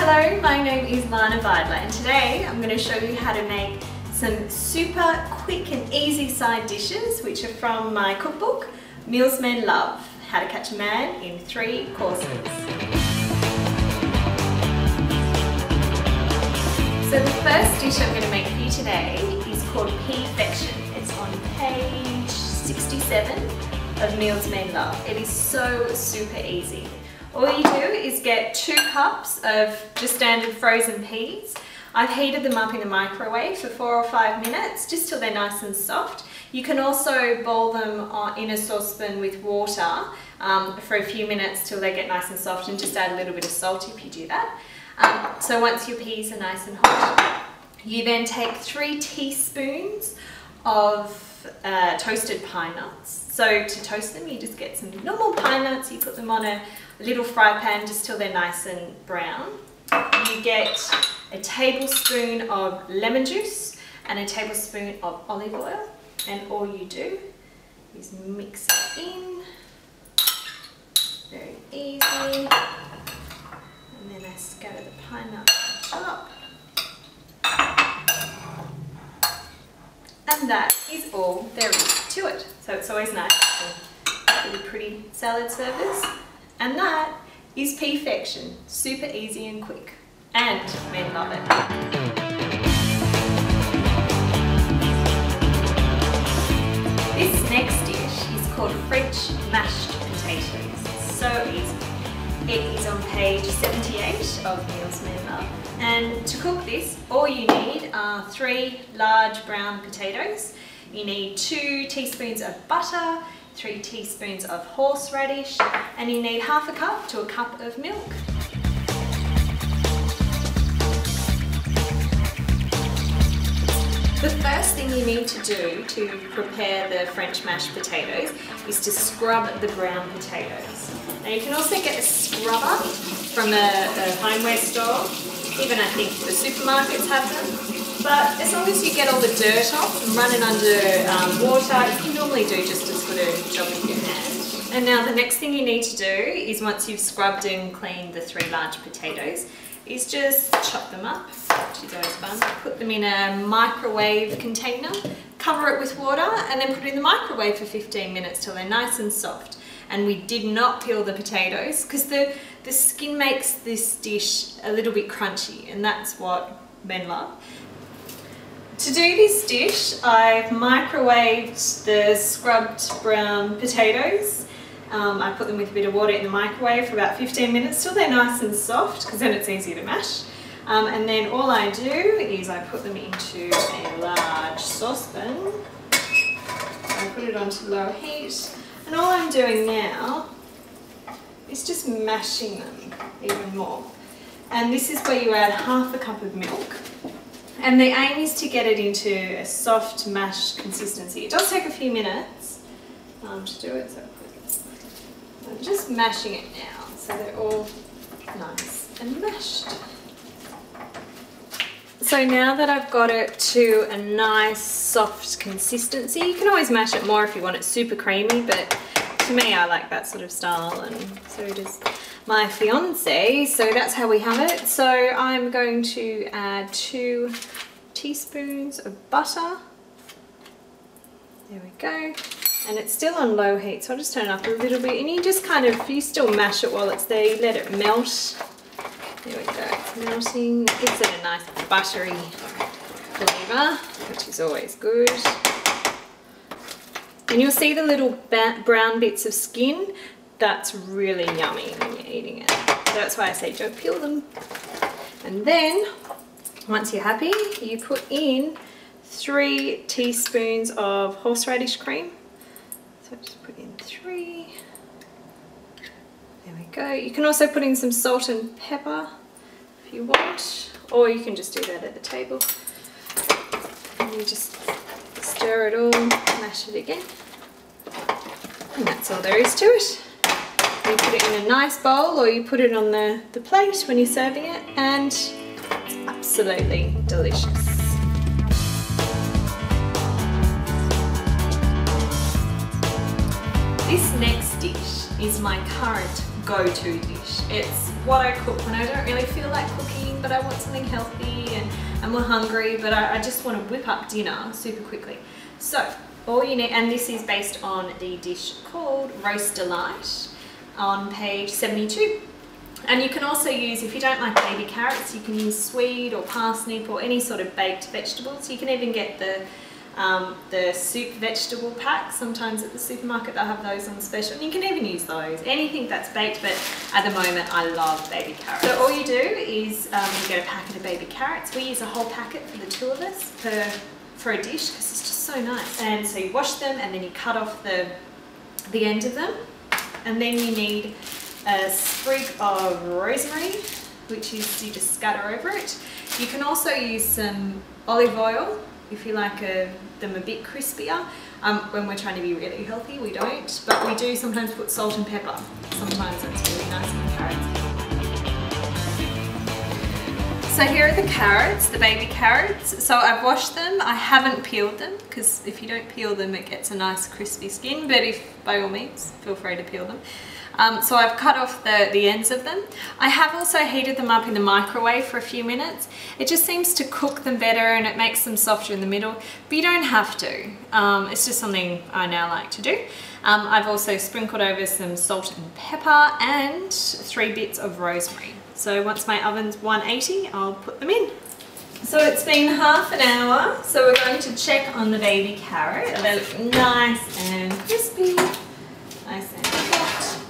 Hello, my name is Lana Vidler and today I'm going to show you how to make some super quick and easy side dishes which are from my cookbook, Meals Men Love, How to Catch a Man in 3 Courses. So the first dish I'm going to make for you today is called PEA-FFECTION. It's on page 67 of Meals Men Love. It is so super easy. All you do is get 2 cups of just standard frozen peas. I've heated them up in the microwave for 4 or 5 minutes, just till they're nice and soft. You can also boil them in a saucepan with water for a few minutes till they get nice and soft, and just add a little bit of salt if you do that. So once your peas are nice and hot, you then take 3 teaspoons of toasted pine nuts. So to toast them, you just get some normal pine nuts, you put them on a little fry pan just till they're nice and brown. You get a tablespoon of lemon juice and a tablespoon of olive oil, and all you do is mix it in. Very easy. And then I scatter the pine nuts on top. And that is all there is to it. So it's always nice to really pretty salad service. And that is PEA-FFECTION. Super easy and quick. And men love it. This next dish is called French mashed potatoes. It's so easy. It is on page 78 of Meals Men Love. And to cook this, all you need are 3 large brown potatoes. You need 2 teaspoons of butter, 3 teaspoons of horseradish, and you need half a cup to a cup of milk. The first thing you need to do to prepare the French mashed potatoes is to scrub the brown potatoes. Now you can also get a scrubber from a homeware store. Even I think the supermarkets have them. But as long as you get all the dirt off and run it under water, you can normally do just as good a job with your hand. And now the next thing you need to do is, once you've scrubbed and cleaned the 3 large potatoes, is just chop them up, which is always fun. Put them in a microwave container, cover it with water, and then put it in the microwave for 15 minutes till they're nice and soft. And we did not peel the potatoes because the skin makes this dish a little bit crunchy, and that's what men love. To do this dish, I've microwaved the scrubbed brown potatoes. I put them with a bit of water in the microwave for about 15 minutes till they're nice and soft, because then it's easier to mash. And then all I do is I put them into a large saucepan. I put it onto low heat, and all I'm doing now is just mashing them even more. And this is where you add half a cup of milk. And the aim is to get it into a soft mash consistency. It does take a few minutes to do it, so I'm just mashing it now so they're all nice and mashed. So now that I've got it to a nice soft consistency, you can always mash it more if you want it super creamy, but to me I like that sort of style, and so does my fiance, so that's how we have it. So I'm going to add 2 teaspoons of butter. There we go. And it's still on low heat, so I'll just turn it up a little bit, and you just kind of, you still mash it while it's there, you let it melt. There we go, it's melting. It gives it a nice buttery flavour, which is always good. And you'll see the little brown bits of skin. That's really yummy when you're eating it. So that's why I say don't peel them. And then, once you're happy, you put in 3 teaspoons of horseradish cream. So just put in 3. There we go. You can also put in some salt and pepper if you want, or you can just do that at the table. And you just stir it all, mash it again. And that's all there is to it. You put it in a nice bowl, or you put it on the plate when you're serving it, and it's absolutely delicious. This next dish is my current go-to dish. It's what I cook when I don't really feel like cooking, but I want something healthy and we're hungry, but I just want to whip up dinner super quickly. So all you need, and this is based on the dish called Roast Delight on page 72. And you can also use, if you don't like baby carrots, you can use swede or parsnip or any sort of baked vegetables. You can even get the soup vegetable pack. Sometimes at the supermarket they'll have those on special. And you can even use those, anything that's baked, but at the moment I love baby carrots. So all you do is you get a packet of baby carrots. We use a whole packet for the two of us for a dish because it's just so nice. And so you wash them and then you cut off the end of them. And then you need a sprig of rosemary, which is you just scatter over it. You can also use some olive oil if you like them a bit crispier. When we're trying to be really healthy, we don't, but we do sometimes put salt and pepper. Sometimes it's really nice on carrots. So here are the carrots, the baby carrots. So I've washed them. I haven't peeled them because if you don't peel them, it gets a nice crispy skin, but by all means, feel free to peel them. So I've cut off the ends of them. I have also heated them up in the microwave for a few minutes. It just seems to cook them better and it makes them softer in the middle, but you don't have to. It's just something I now like to do. I've also sprinkled over some salt and pepper and 3 bits of rosemary. So once my oven's 180, I'll put them in. So it's been half an hour, so we're going to check on the baby carrot. They look nice and crispy, nice and hot.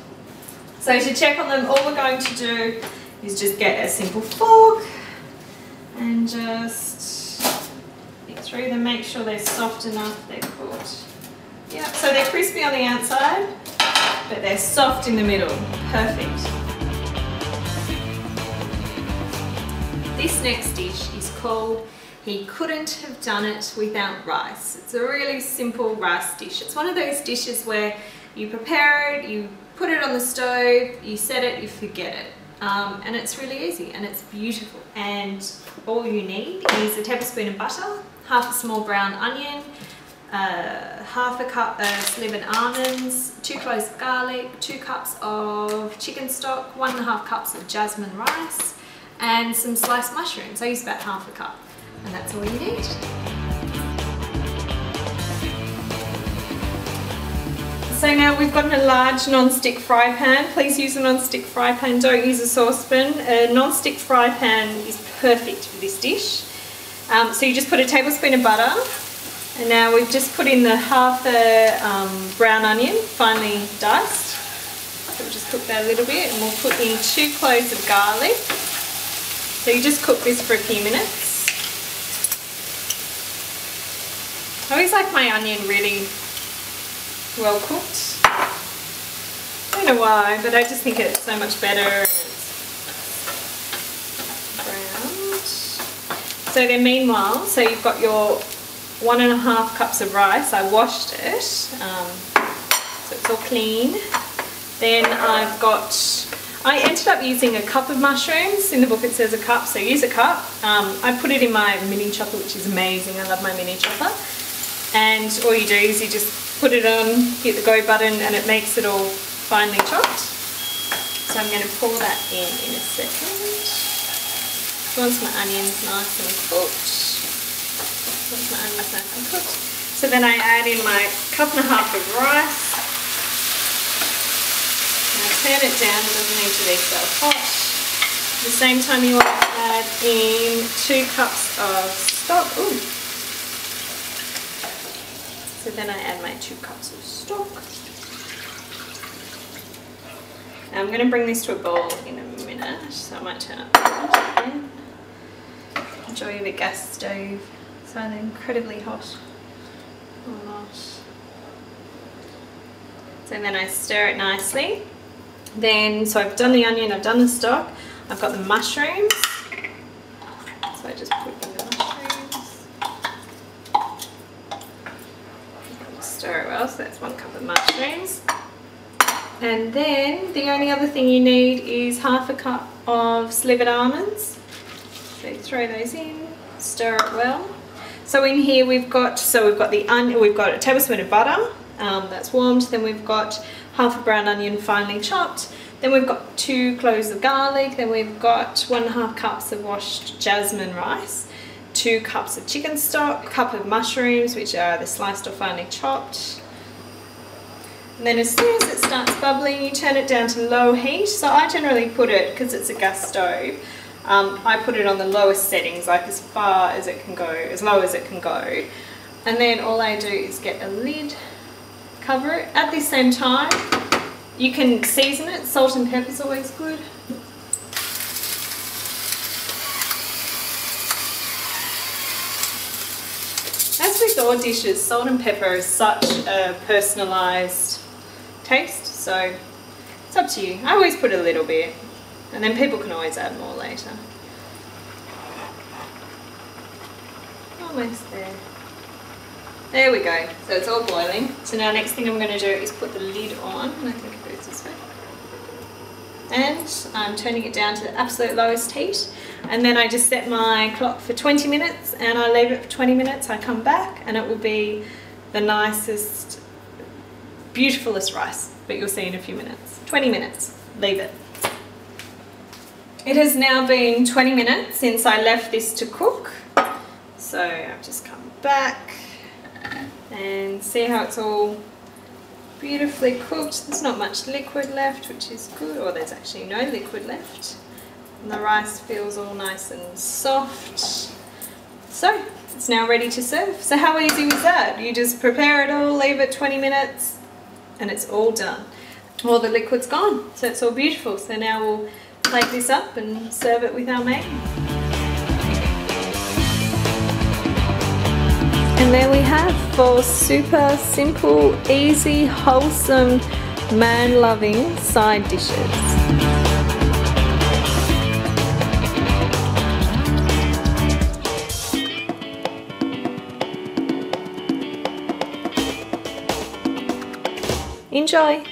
So to check on them, all we're going to do is just get a simple fork and just pick through them, make sure they're soft enough, they're cooked. Yeah, so they're crispy on the outside, but they're soft in the middle. Perfect. This next dish is called He Couldn't Have Done It Without Rice. It's a really simple rice dish. It's one of those dishes where you prepare it, you put it on the stove, you set it, you forget it. And it's really easy and it's beautiful. And all you need is a tablespoon of butter, half a small brown onion, half a cup of slivered almonds, 2 cloves of garlic, 2 cups of chicken stock, 1.5 cups of jasmine rice, and some sliced mushrooms. I use about half a cup, and that's all you need. So now we've got a large non-stick fry pan. Please use a non-stick fry pan, don't use a saucepan. A non-stick fry pan is perfect for this dish. So you just put a tablespoon of butter, and now we've just put in the half a brown onion, finely diced. So we'll just cook that a little bit, and we'll put in 2 cloves of garlic. So you just cook this for a few minutes. I always like my onion really well cooked. I don't know why, but I just think it's so much better and it's browned. So then meanwhile, so you've got your 1.5 cups of rice. I washed it, so it's all clean. Then I ended up using a cup of mushrooms. In the book it says a cup, so use a cup. I put it in my mini chopper, which is amazing. I love my mini chopper. And all you do is you just put it on, hit the go button, and it makes it all finely chopped. So I'm going to pour that in a second. Once my onion's nice and cooked. So then I add in my 1.5 cups of rice. Turn it down, it doesn't need to be so hot. At the same time you want to add in 2 cups of stock. Ooh. So then I add my 2 cups of stock. Now I'm going to bring this to a boil in a minute, so I might turn up the heat again. Enjoy the gas stove. It's either incredibly hot or not. So then I stir it nicely. Then, so I've done the onion, I've done the stock, I've got the mushrooms, so I just put in the mushrooms, stir it well, so that's 1 cup of mushrooms, and then the only other thing you need is half a cup of slivered almonds, so you throw those in, stir it well. So in here we've got the onion, we've got a tablespoon of butter, that's warmed, then we've got half a brown onion finely chopped, Then we've got 2 cloves of garlic. Then we've got 1.5 cups of washed jasmine rice, 2 cups of chicken stock, a cup of mushrooms, which are either sliced or finely chopped. And then as soon as it starts bubbling, you turn it down to low heat. So I generally put it, because it's a gas stove, I put it on the lowest settings, like as far as it can go, as low as it can go. And then all I do is get a lid, cover it. At the same time, you can season it. Salt and pepper is always good. As with all dishes, salt and pepper is such a personalised taste, so it's up to you. I always put a little bit, and then people can always add more later. Almost there. There we go. So it's all boiling. So now next thing I'm going to do is put the lid on, and I think it goes this way. And I'm turning it down to the absolute lowest heat. And then I just set my clock for 20 minutes and I leave it for 20 minutes. I come back and it will be the nicest, beautifulest rice, but you'll see in a few minutes. 20 minutes, leave it. It has now been 20 minutes since I left this to cook. So I've just come back and see how it's all beautifully cooked. There's not much liquid left, which is good, or there's actually no liquid left. And the rice feels all nice and soft. So it's now ready to serve. So how easy was that? You just prepare it all, leave it 20 minutes, and it's all done. All the liquid's gone, so it's all beautiful. So now we'll plate this up and serve it with our main. And there we have 4 super simple, easy, wholesome, man-loving side dishes. Enjoy!